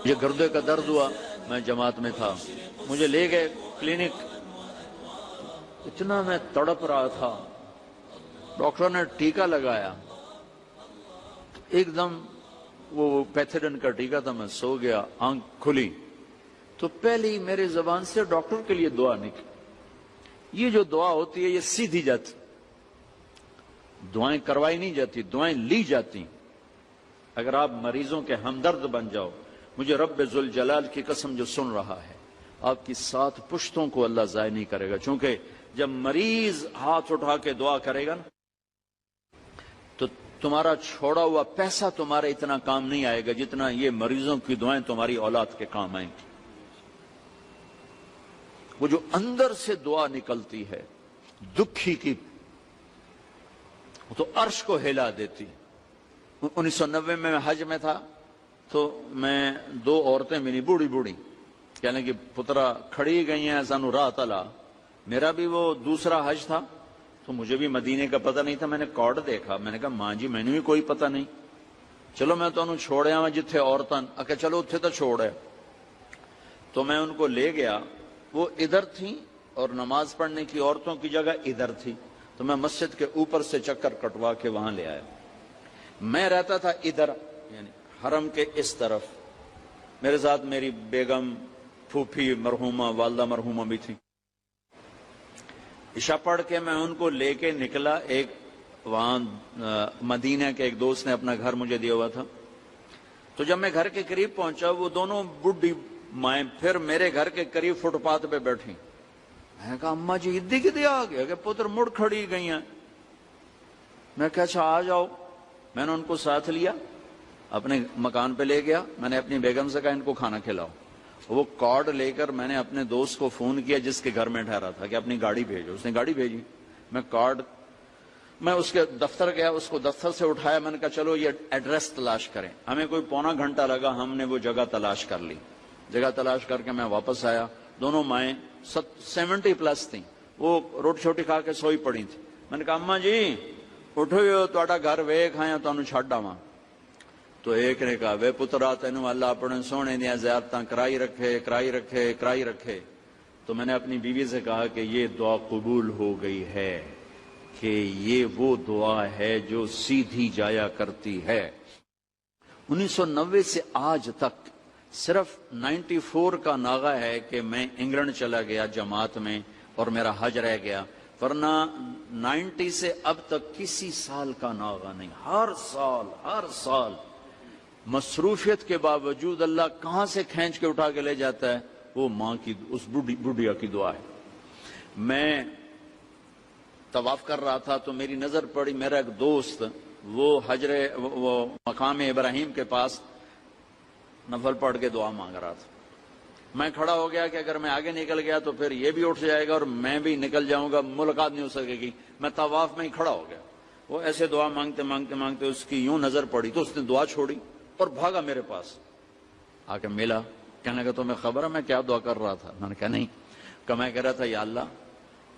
یہ گردے کا درد ہوا، میں جماعت میں تھا، مجھے لے گئے کلینک، اتنا میں تڑپ رہا تھا، ڈاکٹر نے ٹیکا لگایا، ایک دم وہ پیتھیڈن کا ٹیکا تھا، میں سو گیا، آنکھ کھلی تو پہلی میرے زبان سے ڈاکٹر کے لیے دعا نکلی۔ یہ جو دعا ہوتی ہے یہ سیدھی جاتی، دعائیں کروائی نہیں جاتی، دعائیں لی جاتی۔ اگر آپ مریضوں کے ہمدرد بن جاؤ، مجھے رب ذوالجلال کی قسم جو سن رہا ہے، آپ کی 7 پشتوں کو اللہ ضائع نہیں کرے گا، چونکہ جب مریض ہاتھ اٹھا کے دعا کرے گا نا تو تمہارا چھوڑا ہوا پیسہ تمہارے اتنا کام نہیں آئے گا جتنا یہ مریضوں کی دعائیں تمہاری اولاد کے کام آئیں گی۔ وہ جو اندر سے دعا نکلتی ہے دکھی کی، وہ تو عرش کو ہلا دیتی۔ 1990 میں حج میں تھا تو میں 2 عورتیں ملی، بوڑھی بوڑھی، کہنے کہ پترا کھڑی گئی ہیں سانو راہ تلا۔ میرا بھی وہ دوسرا حج تھا تو مجھے بھی مدینے کا پتہ نہیں تھا، میں نے کارڈ دیکھا، میں نے کہا ماں جی میں نے بھی کوئی پتہ نہیں، چلو میں تو انہوں چھوڑیا ہوں جتھے عورتاں، اکھا چلو اتھے تو چھوڑ ہے۔ تو میں ان کو لے گیا، وہ ادھر تھیں اور نماز پڑھنے کی عورتوں کی جگہ ادھر تھی، تو میں مسجد کے اوپر سے چکر کٹوا کے وہاں لے آیا۔ میں رہتا تھا ادھر، یعنی حرم کے اس طرف، میرے ساتھ میری بیگم، پھوپھی مرحومہ، والدہ مرحومہ بھی تھی۔ عشاء پڑھ کے میں ان کو لے کے نکلا، ایک وہاں مدینہ کے ایک دوست نے اپنا گھر مجھے دیا ہوا تھا، تو جب میں گھر کے قریب پہنچا وہ دونوں بڈھی مائیں پھر میرے گھر کے قریب فٹ پاتھ پہ بیٹھی۔ میں نے کہا اماں جی ادھی کدے آ گیا کہ پتر مڑ کھڑی گئی ہیں۔ میں کہا اچھا آ جاؤ، میں نے ان کو ساتھ لیا، اپنے مکان پہ لے گیا، میں نے اپنی بیگم سے کہا ان کو کھانا کھلاؤ۔ وہ کارڈ لے کر میں نے اپنے دوست کو فون کیا جس کے گھر میں ٹھہرا تھا کہ اپنی گاڑی بھیجو، اس نے گاڑی بھیجی۔ میں اس کے دفتر گیا، اس کو دفتر سے اٹھایا، میں نے کہا چلو یہ ایڈریس تلاش کریں۔ ہمیں کوئی پونا گھنٹہ لگا، ہم نے وہ جگہ تلاش کر لی۔ جگہ تلاش کر کے میں واپس آیا، دونوں مائیں 70+ تھیں، وہ روٹی چھوٹی کھا کے سوئی پڑی تھی۔ میں نے کہا اماں جی اٹھو، تہاڈا گھر ویکھ آیا، تانوں چھڈ آواں۔ تو ایک نے کہا وے پترا تینوں اللہ اپنے سونے دیاں زیارتاں کرائی رکھے۔ تو میں نے اپنی بیوی سے کہا کہ یہ دعا قبول ہو گئی ہے، کہ یہ وہ دعا ہے جو سیدھی جایا کرتی ہے۔ 1990 سے آج تک صرف 94 کا ناغہ ہے کہ میں انگلینڈ چلا گیا جماعت میں اور میرا حج رہ گیا، ورنہ 90 سے اب تک کسی سال کا ناغہ نہیں۔ ہر سال مصروفیت کے باوجود اللہ کہاں سے کھینچ کے اٹھا کے لے جاتا ہے، وہ ماں کی اس بڈھیا کی دعا ہے۔ میں طواف کر رہا تھا تو میری نظر پڑی، میرا ایک دوست وہ مقام ابراہیم کے پاس نفل پڑھ کے دعا مانگ رہا تھا۔ میں کھڑا ہو گیا کہ اگر میں آگے نکل گیا تو پھر یہ بھی اٹھ جائے گا اور میں بھی نکل جاؤں گا، ملاقات نہیں ہو سکے گی۔ میں طواف میں ہی کھڑا ہو گیا، وہ ایسے دعا مانگتے اس کی یوں نظر پڑی تو اس نے دعا چھوڑی اور بھاگا میرے پاس آ کے ملا، کہنے لگا تمہیں خبر ہے میں کیا دعا کر رہا تھا؟ میں نے کہا نہیں۔ کہ میں کہہ رہا تھا یا اللہ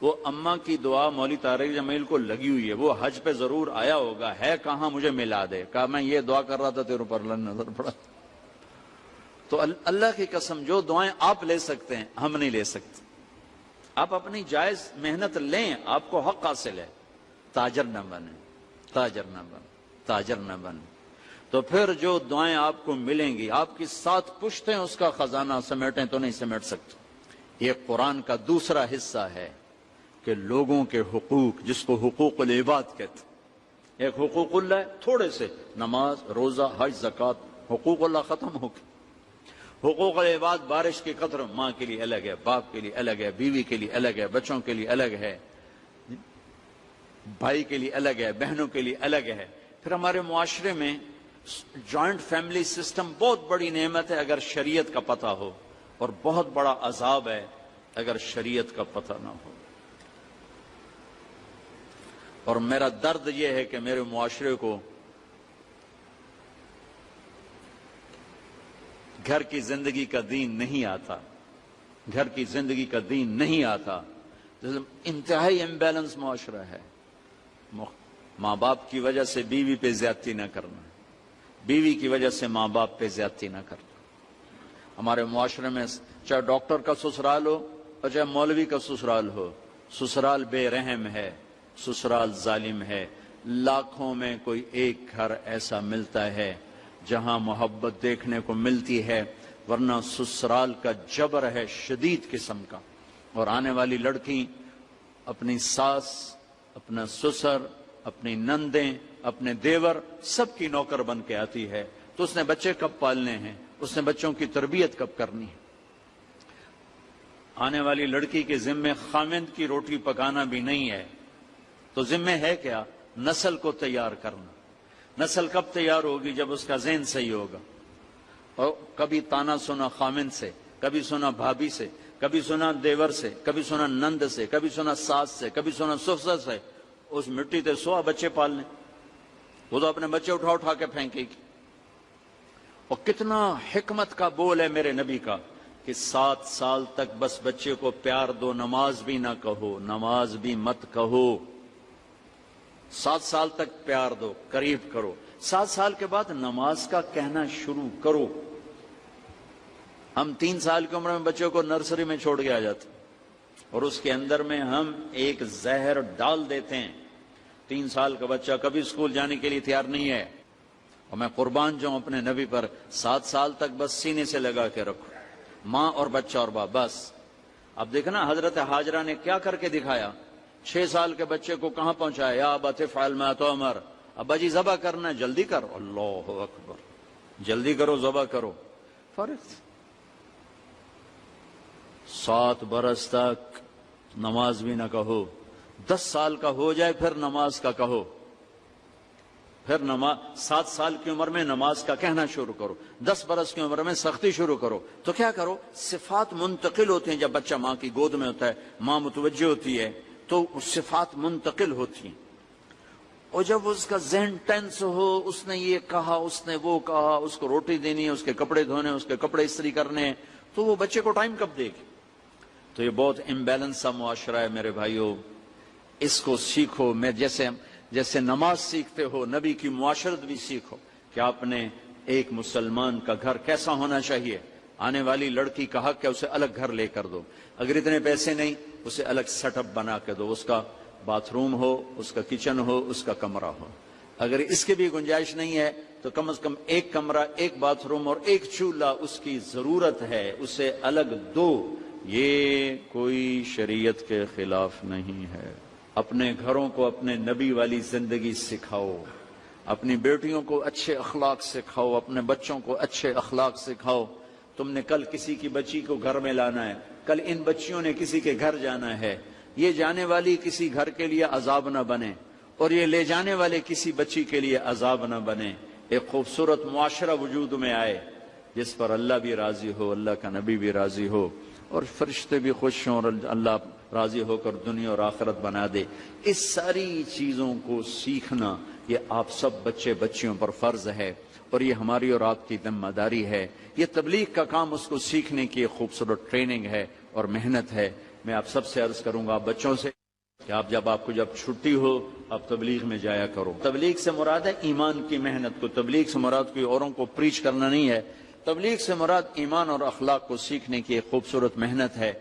وہ اماں کی دعا مولوی طارق جمیل کو لگی ہوئی ہے، وہ حج پہ ضرور آیا ہوگا، ہے کہاں مجھے ملا دے۔ کہا میں یہ دعا کر رہا تھا تیرے اوپر اللہ نظر پڑا۔ تو اللہ کی قسم جو دعائیں آپ لے سکتے ہیں ہم نہیں لے سکتے۔ آپ اپنی جائز محنت لیں، آپ کو حق حاصل ہے، تاجر نہ بنیں۔ تو پھر جو دعائیں آپ کو ملیں گی، آپ کی 7 پشتیں اس کا خزانہ سمیٹیں تو نہیں سمیٹ سکتے۔ یہ قرآن کا دوسرا حصہ ہے کہ لوگوں کے حقوق، جس کو حقوق العباد کہتے ہیں، ایک حقوق اللہ ہے تھوڑے سے، نماز، روزہ، حج، زکوٰۃ، حقوق اللہ ختم ہو گئے۔ حقوق العباد بارش کی قطر ماں کے لیے الگ ہے، باپ کے لیے الگ ہے، بیوی کے لیے الگ ہے، بچوں کے لیے الگ ہے، بھائی کے لیے الگ ہے، بہنوں کے لیے الگ ہے۔ پھر ہمارے معاشرے میں جوائنٹ فیملی سسٹم بہت بڑی نعمت ہے اگر شریعت کا پتہ ہو، اور بہت بڑا عذاب ہے اگر شریعت کا پتہ نہ ہو۔ اور میرا درد یہ ہے کہ میرے معاشرے کو گھر کی زندگی کا دین نہیں آتا، انتہائی امبیلنس معاشرہ ہے۔ ماں باپ کی وجہ سے بیوی پہ زیادتی نہ کرنا، بیوی کی وجہ سے ماں باپ پہ زیادتی نہ کرنا، ہمارے معاشرے میں چاہے ڈاکٹر کا سسرال ہو اور چاہے مولوی کا سسرال ہو، سسرال بے رحم ہے، سسرال ظالم ہے۔ لاکھوں میں کوئی ایک گھر ایسا ملتا ہے جہاں محبت دیکھنے کو ملتی ہے، ورنہ سسرال کا جبر ہے شدید قسم کا۔ اور آنے والی لڑکی اپنی ساس، اپنا سسر، اپنی نندیں، اپنے دیور سب کی نوکر بن کے آتی ہے، تو اس نے بچے کب پالنے ہیں، اس نے بچوں کی تربیت کب کرنی ہے؟ آنے والی لڑکی کے ذمے خامند کی روٹی پکانا بھی نہیں ہے، تو ذمے ہے کیا؟ نسل کو تیار کرنا۔ نسل کب تیار ہوگی؟ جب اس کا ذہن صحیح ہوگا۔ اور کبھی تانا سنا خامند سے، کبھی سنا بھابھی سے، کبھی سنا دیور سے، کبھی سنا نند سے، کبھی سنا ساس سے، کبھی سنا سسر سے، اس مٹی تے سوا بچے پالنے، وہ تو اپنے بچے اٹھا اٹھا کے پھینکے گی۔ اور کتنا حکمت کا بول ہے میرے نبی کا کہ 7 سال تک بس بچے کو پیار دو، نماز بھی نہ کہو، نماز بھی مت کہو۔ 7 سال تک پیار دو، قریب کرو، 7 سال کے بعد نماز کا کہنا شروع کرو۔ ہم 3 سال کی عمر میں بچوں کو نرسری میں چھوڑ کے آ جاتے اور اس کے اندر میں ہم ایک زہر ڈال دیتے ہیں۔ 3 سال کا بچہ کبھی اسکول جانے کے لیے تیار نہیں ہے، اور میں قربان جاؤں اپنے نبی پر، 7 سال تک بس سینے سے لگا کے رکھو، ماں اور بچہ اور باپ بس۔ اب دیکھنا حضرت حاجرہ نے کیا کر کے دکھایا، 6 سال کے بچے کو کہاں پہنچایا، یا ابت افعل ما تؤمر، ابا جی ذبح کرنا ہے، جلدی کر، اللہ اکبر، جلدی کرو، ذبح کرو، فرض۔ 7 برس تک نماز بھی نہ کہو، 10 سال کا ہو جائے پھر نماز کا کہو، پھر نماز 7 سال کی عمر میں نماز کا کہنا شروع کرو، 10 برس کی عمر میں سختی شروع کرو۔ تو کیا کرو، صفات منتقل ہوتی ہیں۔ جب بچہ ماں کی گود میں ہوتا ہے، ماں متوجہ ہوتی ہے، تو صفات منتقل ہوتی ہیں۔ اور جب اس کا ذہن ٹینس ہو، اس نے یہ کہا، اس نے وہ کہا، اس کو روٹی دینی ہے، اس کے کپڑے دھونے، اس کے کپڑے استری کرنے ہیں، تو وہ بچے کو ٹائم کب دے گی؟ تو یہ بہت امبیلنس سا معاشرہ ہے میرے بھائیوں، اس کو سیکھو۔ میں جیسے نماز سیکھتے ہو، نبی کی معاشرت بھی سیکھو کہ آپ نے ایک مسلمان کا گھر کیسا ہونا چاہیے۔ آنے والی لڑکی کا حق ہے اسے الگ گھر لے کر دو، اگر اتنے پیسے نہیں اسے الگ سیٹ اپ بنا کے دو، اس کا باتھ روم ہو، اس کا کچن ہو، اس کا کمرہ ہو۔ اگر اس کی بھی گنجائش نہیں ہے تو کم از کم ایک کمرہ، ایک باتھ روم اور ایک چولہا اس کی ضرورت ہے، اسے الگ دو۔ یہ کوئی شریعت کے خلاف نہیں ہے۔ اپنے گھروں کو اپنے نبی والی زندگی سکھاؤ، اپنی بیٹیوں کو اچھے اخلاق سکھاؤ، اپنے بچوں کو اچھے اخلاق سکھاؤ۔ تم نے کل کسی کی بچی کو گھر میں لانا ہے، کل ان بچیوں نے کسی کے گھر جانا ہے، یہ جانے والی کسی گھر کے لیے عذاب نہ بنے اور یہ لے جانے والے کسی بچی کے لیے عذاب نہ بنے۔ ایک خوبصورت معاشرہ وجود میں آئے جس پر اللہ بھی راضی ہو، اللہ کا نبی بھی راضی ہو اور فرشتے بھی خوش ہوں، اور اللہ راضی ہو کر دنیا اور آخرت بنا دے۔ اس ساری چیزوں کو سیکھنا یہ آپ سب بچے بچیوں پر فرض ہے، اور یہ ہماری اور آپ کی ذمہ داری ہے۔ یہ تبلیغ کا کام اس کو سیکھنے کی ایک خوبصورت ٹریننگ ہے اور محنت ہے۔ میں آپ سب سے عرض کروں گا، بچوں سے، کہ آپ کو جب چھٹی ہو آپ تبلیغ میں جایا کرو۔ تبلیغ سے مراد ہے ایمان کی محنت کو، تبلیغ سے مراد کوئی اوروں کو پریچ کرنا نہیں ہے، تبلیغ سے مراد ایمان اور اخلاق کو سیکھنے کی ایک خوبصورت محنت ہے۔